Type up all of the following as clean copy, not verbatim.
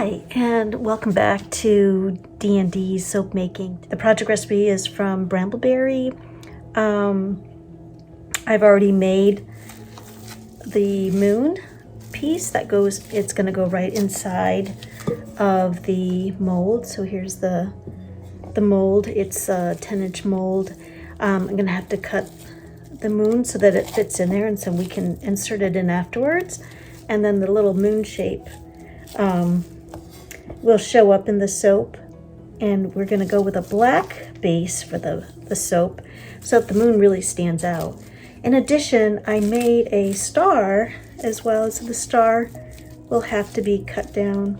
Hi, and welcome back to D&D soap making. The project recipe is from Brambleberry. I've already made the moon piece it's going to go right inside of the mold. So here's the mold. It's a 10-inch mold. I'm going to have to cut the moon so that it fits in there, and so we can insert it in afterwards. And then the little moon shape will show up in the soap, and we're going to go with a black base for the soap so that the moon really stands out. In addition, I made a star as well, so the star will have to be cut down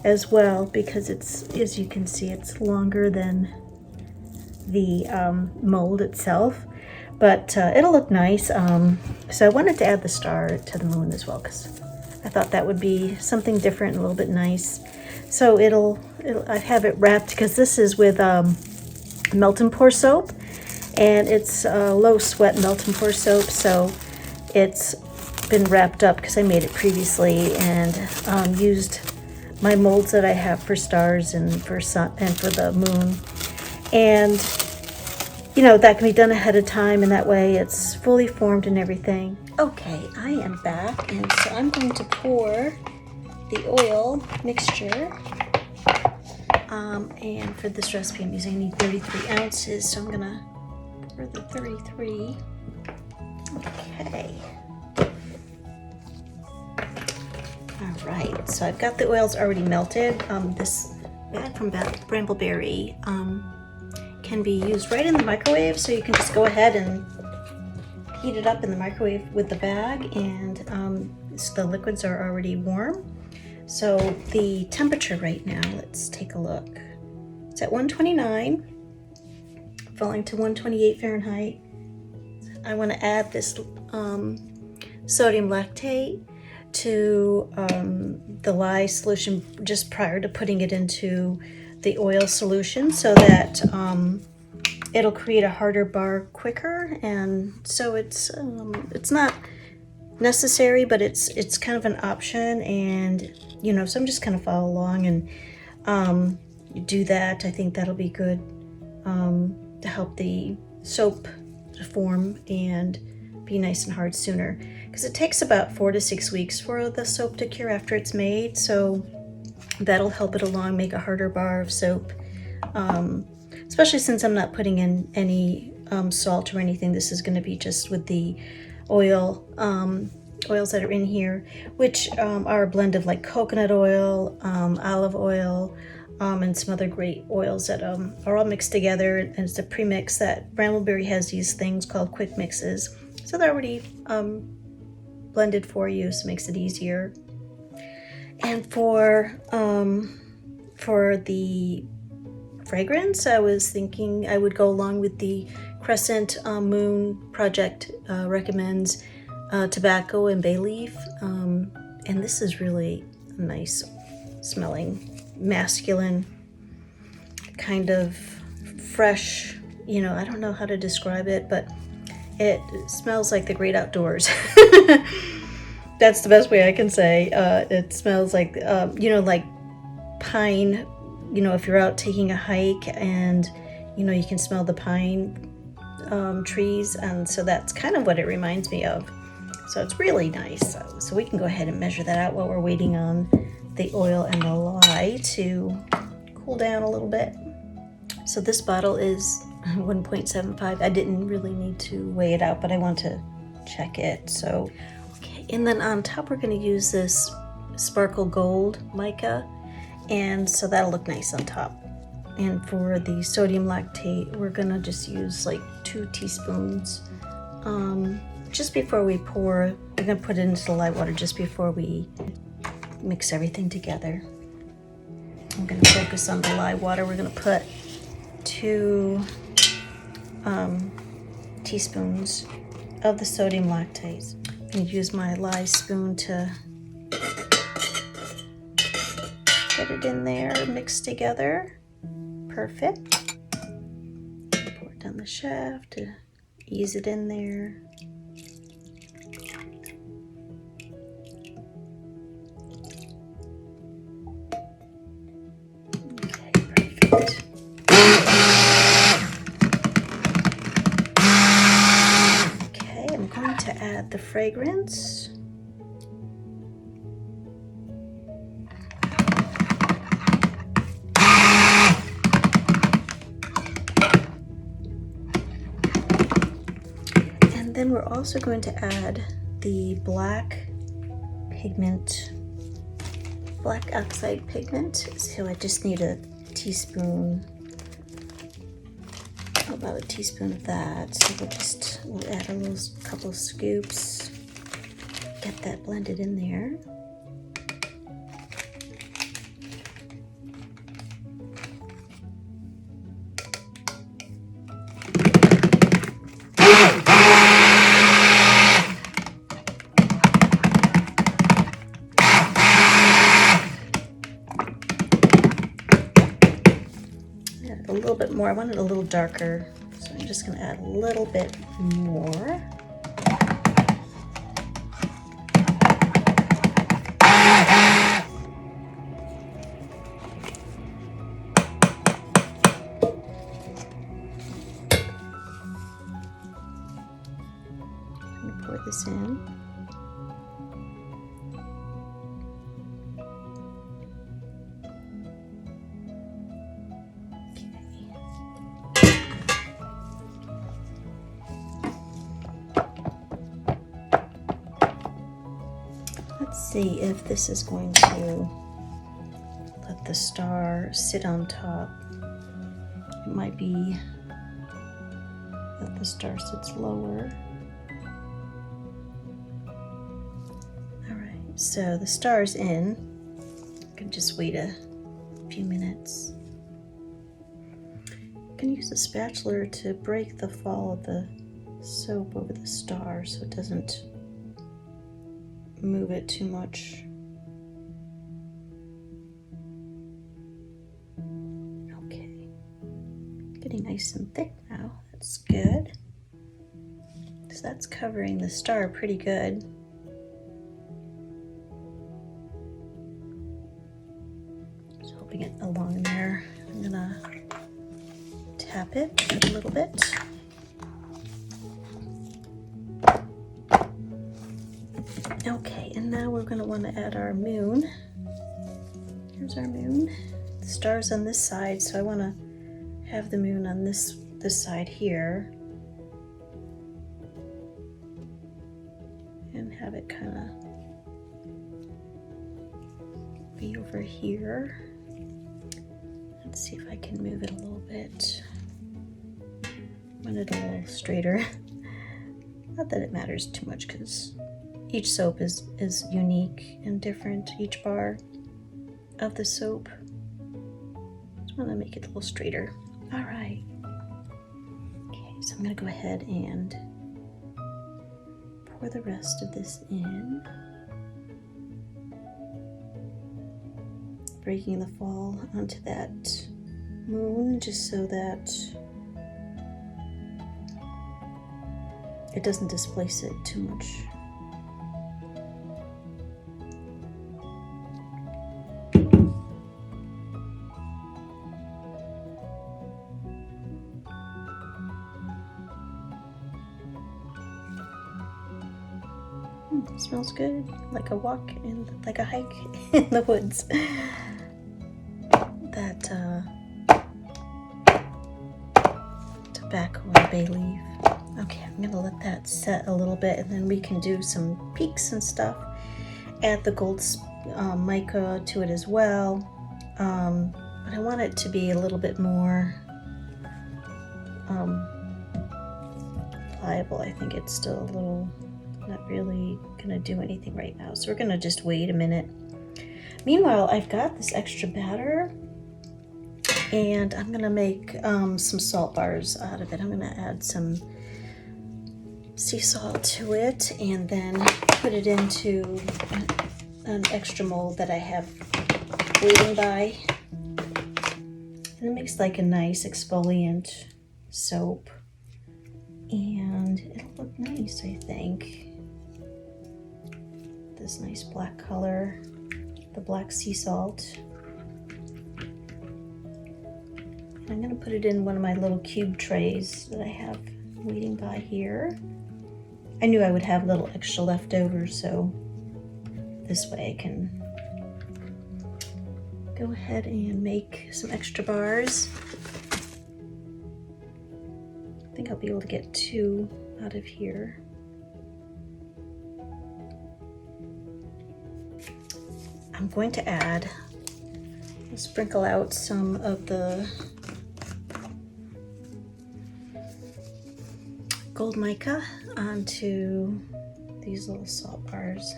as well because it's, as you can see, it's longer than the mold itself, but it'll look nice. So I wanted to add the star to the moon as well because I thought that would be something different and a little bit nice. So I have it wrapped because this is with melt and pour soap, and it's low sweat melt and pour soap, so it's been wrapped up because I made it previously and used my molds that I have for stars and for sun and for the moon. And you know, that can be done ahead of time, and that way it's fully formed and everything. Okay, I am back, and so I'm going to pour the oil mixture. And for this recipe, I'm using, I need 33 ounces, so I'm gonna pour the 33. Okay. All right, so I've got the oils already melted. This bag from Brambleberry can be used right in the microwave, so you can just go ahead and heat it up in the microwave with the bag, and so the liquids are already warm. So the temperature right now, let's take a look. It's at 129, falling to 128 Fahrenheit. I want to add this sodium lactate to the lye solution just prior to putting it into the oil solution, so that it'll create a harder bar quicker. And so it's not necessary, but it's kind of an option, and you know, so I'm just kind of follow along and do that. I think that'll be good to help the soap to form and be nice and hard sooner, because it takes about 4 to 6 weeks for the soap to cure after it's made, so that'll help it along, make a harder bar of soap, especially since I'm not putting in any salt or anything. This is going to be just with the oils that are in here, which are a blend of like coconut oil, olive oil, and some other great oils that are all mixed together, and it's a premix that Brambleberry has these things called quick mixes, so they're already blended for you, so it makes it easier. And for the fragrance, I was thinking I would go along with the Crescent Moon Project recommends tobacco and bay leaf, and this is really a nice smelling, masculine, kind of fresh, you know, I don't know how to describe it, but it smells like the great outdoors. That's the best way I can say. It smells like, you know, like pine, you know, if you're out taking a hike and, you know, you can smell the pine trees, and so that's kind of what it reminds me of. So it's really nice. So we can go ahead and measure that out while we're waiting on the oil and the lye to cool down a little bit. So this bottle is 1.75. I didn't really need to weigh it out, but I want to check it. So, okay. And then on top, we're going to use this sparkle gold mica, and so that'll look nice on top. And for the sodium lactate, we're going to just use like 2 teaspoons. Just before we pour, we're going to put it into the lye water just before we mix everything together. I'm going to focus on the lye water. We're going to put 2 teaspoons of the sodium lactate. I'm going to use my lye spoon to get it in there, mixed together. Perfect. Pour it down the shaft to ease it in there. I'm going to add the fragrance. And then we're also going to add the black pigment, black oxide pigment. So I just need a teaspoon, about a teaspoon of that. So we'll add a little couple of scoops, get that blended in there. A little bit more. I want it a little darker, so I'm just going to add a little bit more. I'm going to pour this in. Let's see if this is going to let the star sit on top. It might be that the star sits lower. All right, so the star's in. I can just wait a few minutes. You can use a spatula to break the fall of the soap over the star so it doesn't move it too much. Okay, getting nice and thick now. That's good. So that's covering the star pretty good. Just helping it along there. I'm gonna tap it a little bit. Okay, and now we're going to want to add our moon. Here's our moon. The star's on this side, so I want to have the moon on this side here. And have it kind of be over here. Let's see if I can move it a little bit. I want it a little straighter. Not that it matters too much because each soap is unique and different, each bar of the soap. Just want to make it a little straighter. All right. Okay, so I'm going to go ahead and pour the rest of this in. Breaking the fall onto that moon just so that it doesn't displace it too much. It smells good, like a like a hike in the woods. That tobacco and bay leaf. Okay, I'm gonna let that set a little bit, and then we can do some peaks and stuff. Add the gold mica to it as well, but I want it to be a little bit more pliable. I think it's still a little. Not really gonna do anything right now, so we're gonna just wait a minute. Meanwhile, I've got this extra batter, and I'm gonna make some salt bars out of it. I'm gonna add some sea salt to it, and then put it into an extra mold that I have waiting by. And it makes like a nice exfoliant soap, and it'll look nice, I think. This nice black color, the black sea salt. And I'm gonna put it in one of my little cube trays that I have waiting by here. I knew I would have a little extra left over, so this way I can go ahead and make some extra bars. I think I'll be able to get 2 out of here. I'm going to add, sprinkle out some of the gold mica onto these little salt bars.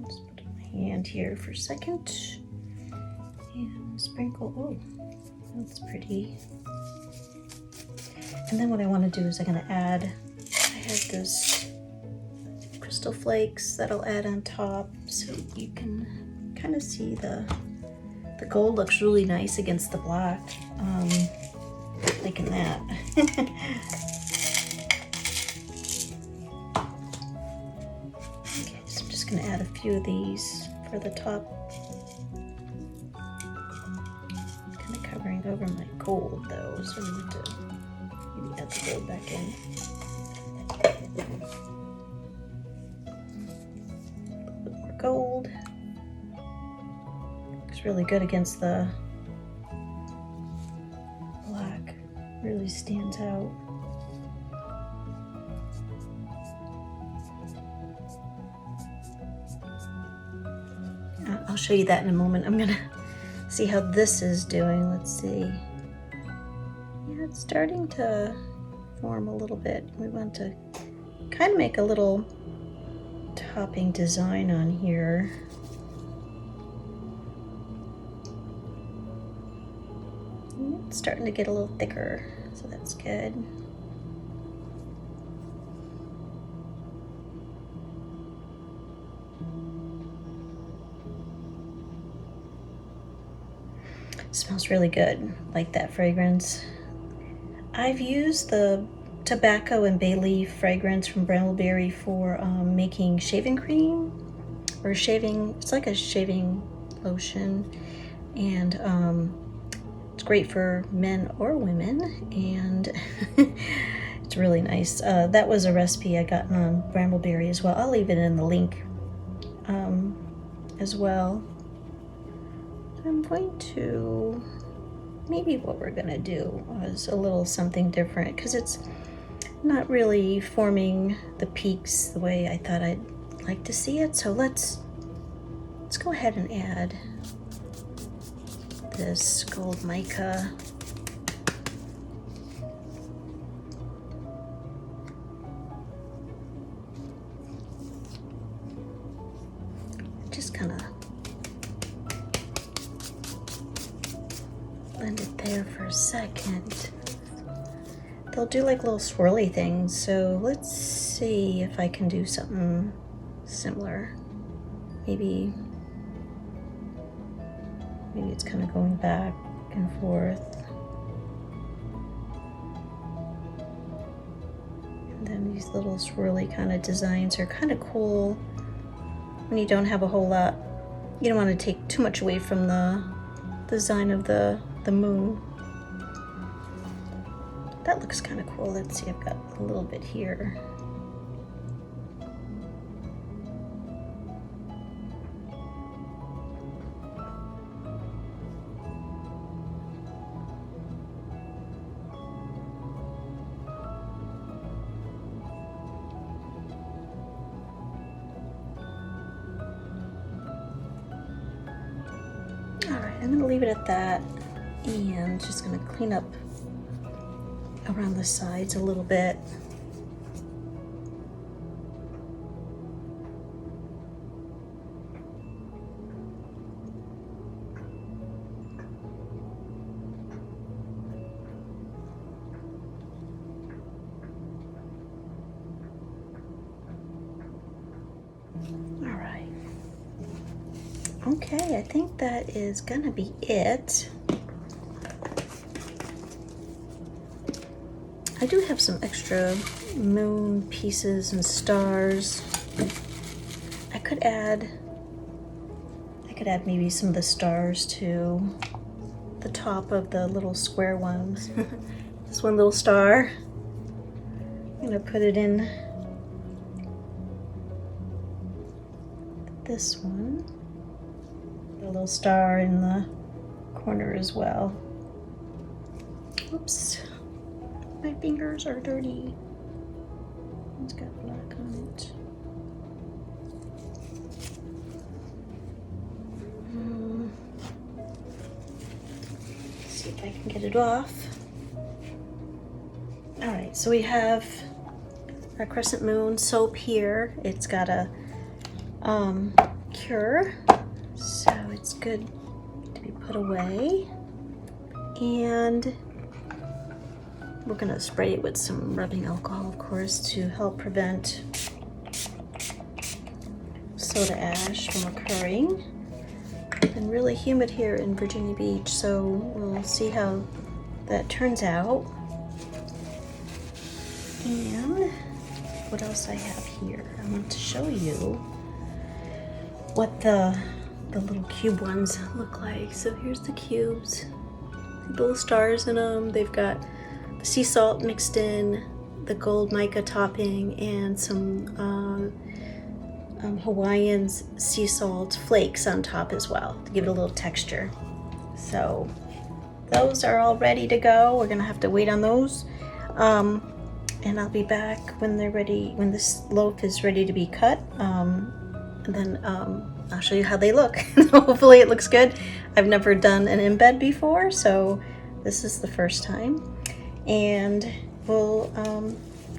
Just put my hand here for a second and sprinkle. Oh, that's pretty. And then what I want to do is I'm going to add, I have this crystal flakes that I'll add on top so you can kind of see the gold looks really nice against the black. Liking that. Okay, so I'm just going to add a few of these for the top. Kind of covering over my gold though, so I need to maybe add the gold back in. Gold. Looks really good against the black. Really stands out. I'll show you that in a moment. I'm gonna see how this is doing. Let's see. Yeah, it's starting to form a little bit. We want to kind of make a little topping design on here. It's starting to get a little thicker, so that's good. Smells really good, like that fragrance. I've used the tobacco and bay leaf fragrance from Bramble for making shaving cream or shaving. It's like a shaving lotion, and it's great for men or women, and it's really nice. That was a recipe I got on Bramble as well. I'll leave it in the link as well. I'm going to, maybe what we're gonna do is a little something different, because it's not really forming the peaks the way I thought I'd like to see it. So let's go ahead and add this gold mica. Just kind of blend it there for a second. They'll do like little swirly things, so let's see if I can do something similar. Maybe it's kind of going back and forth. And then these little swirly kind of designs are kind of cool when you don't have a whole lot. You don't want to take too much away from the design of the moon. That looks kind of cool. Let's see, I've got a little bit here. All right, I'm gonna leave it at that, and just gonna clean up around the sides a little bit. All right. Okay, I think that is gonna be it. I do have some extra moon pieces and stars. I could add maybe some of the stars to the top of the little square ones. This one little star. I'm gonna put it in this one. A little star in the corner as well. Oops, my fingers are dirty. It's got black on it. Let's see if I can get it off. All right, so we have our crescent moon soap here. It's got a cure, so it's good to be put away. And we're gonna spray it with some rubbing alcohol, of course, to help prevent soda ash from occurring. It's been really humid here in Virginia Beach, so we'll see how that turns out. And what else I have here? I want to show you what the little cube ones look like. So here's the cubes, little stars in them. They've got the sea salt mixed in, the gold mica topping, and some Hawaiian sea salt flakes on top as well to give it a little texture. So those are all ready to go. We're gonna have to wait on those. And I'll be back when they're ready, when this loaf is ready to be cut. And then I'll show you how they look. Hopefully it looks good. I've never done an embed before, so this is the first time. And we'll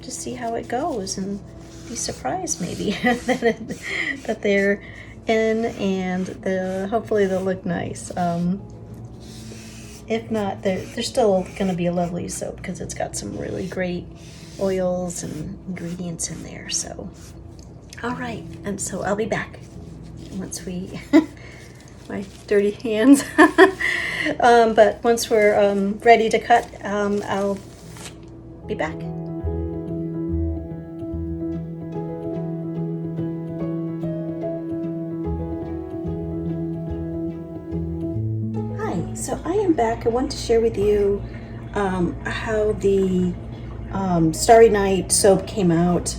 just see how it goes and be surprised maybe that they're in, and hopefully they'll look nice. If not, they're still going to be a lovely soap because it's got some really great oils and ingredients in there. So, all right, and so I'll be back once we my dirty hands. But once we're ready to cut, I'll be back. Hi, so I am back. I want to share with you how the Starry Night soap came out.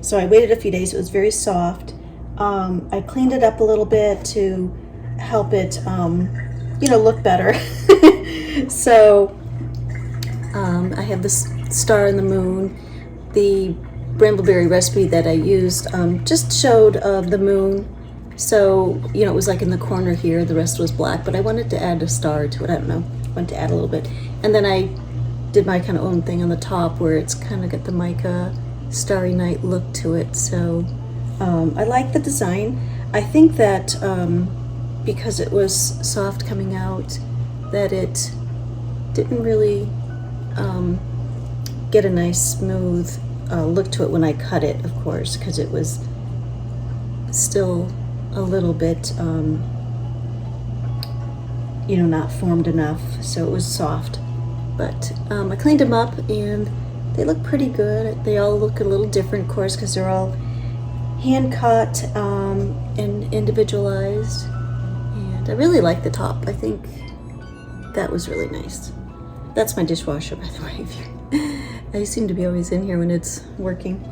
So I waited a few days. It was very soft. I cleaned it up a little bit to help it, look better. So I have this star in the moon. The brambleberry recipe that I used just showed the moon. So, it was like in the corner here. The rest was black, but I wanted to add a star to it. I don't know. I wanted to add a little bit. And then I did my kind of own thing on the top where it's kind of got the mica Starry Night look to it. So I like the design. I think that because it was soft coming out, that it didn't really get a nice smooth look to it when I cut it, of course, because it was still a little bit not formed enough, so it was soft. But I cleaned them up and they look pretty good. They all look a little different, of course, because they're all hand cut and individualized. And I really like the top. I think that was really nice. That's my dishwasher, by the way. I seem to be always in here when it's working.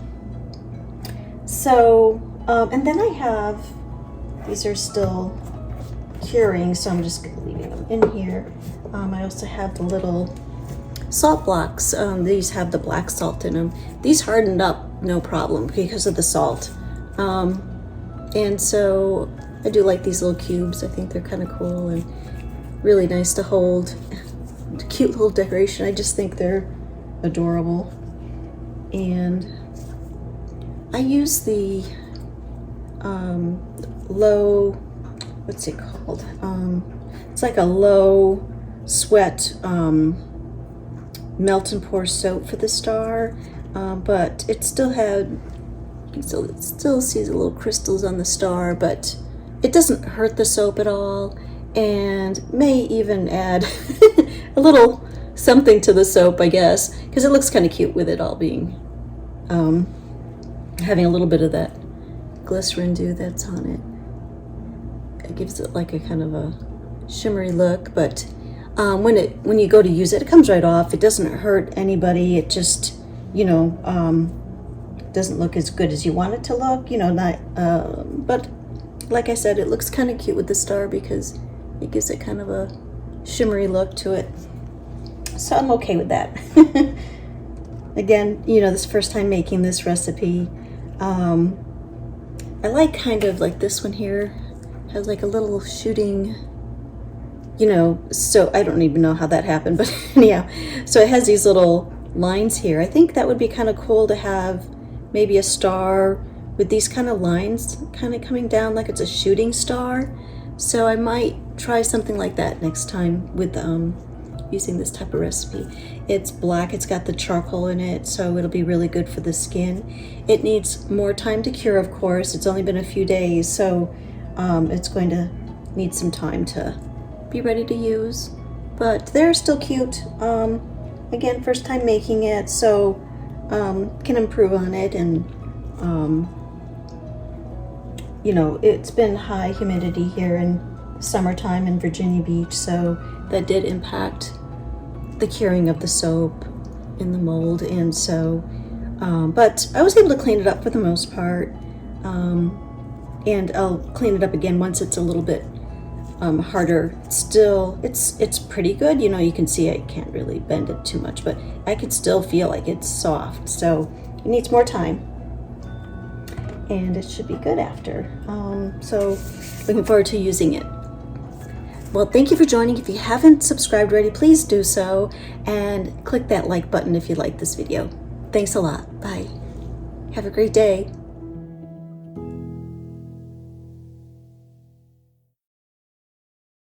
So, and then I have, these are still curing, so I'm just leaving them in here. I also have the little salt blocks. These have the black salt in them. These hardened up no problem because of the salt. And so I do like these little cubes. I think they're kind of cool and really nice to hold. Cute little decoration. I just think they're adorable. And I use the low, what's it called? It's like a low sweat melt and pour soap for the star, but it still had, it still sees the little crystals on the star, but it doesn't hurt the soap at all, and may even add a little something to the soap, I guess, because it looks kind of cute with it all being having a little bit of that glycerin dew that's on it. It gives it like a kind of a shimmery look, but when you go to use it, it comes right off. It doesn't hurt anybody. It just, you know, doesn't look as good as you want it to look, you know, not, but like I said, it looks kind of cute with the star because it gives it kind of a shimmery look to it. So I'm okay with that. Again, you know, this first time making this recipe. I like kind of like this one here has like a little shooting, you know, so I don't even know how that happened, but anyhow, so it has these little lines here. I think that would be kind of cool to have maybe a star with these kind of lines kind of coming down like it's a shooting star. So I might try something like that next time with using this type of recipe. It's black, it's got the charcoal in it, so it'll be really good for the skin. It needs more time to cure, of course. It's only been a few days, so it's going to need some time to be ready to use. But they're still cute. Again, first time making it, so can improve on it. And you know, it's been high humidity here in summertime in Virginia Beach, so that did impact the curing of the soap in the mold. And so but I was able to clean it up for the most part, and I'll clean it up again once it's a little bit harder. Still, it's pretty good. You know, you can see I can't really bend it too much, but I could still feel like it's soft, so it needs more time, and it should be good after. So looking forward to using it. Well, thank you for joining. If you haven't subscribed already, please do so, and click that like button if you like this video. Thanks a lot. Bye. Have a great day.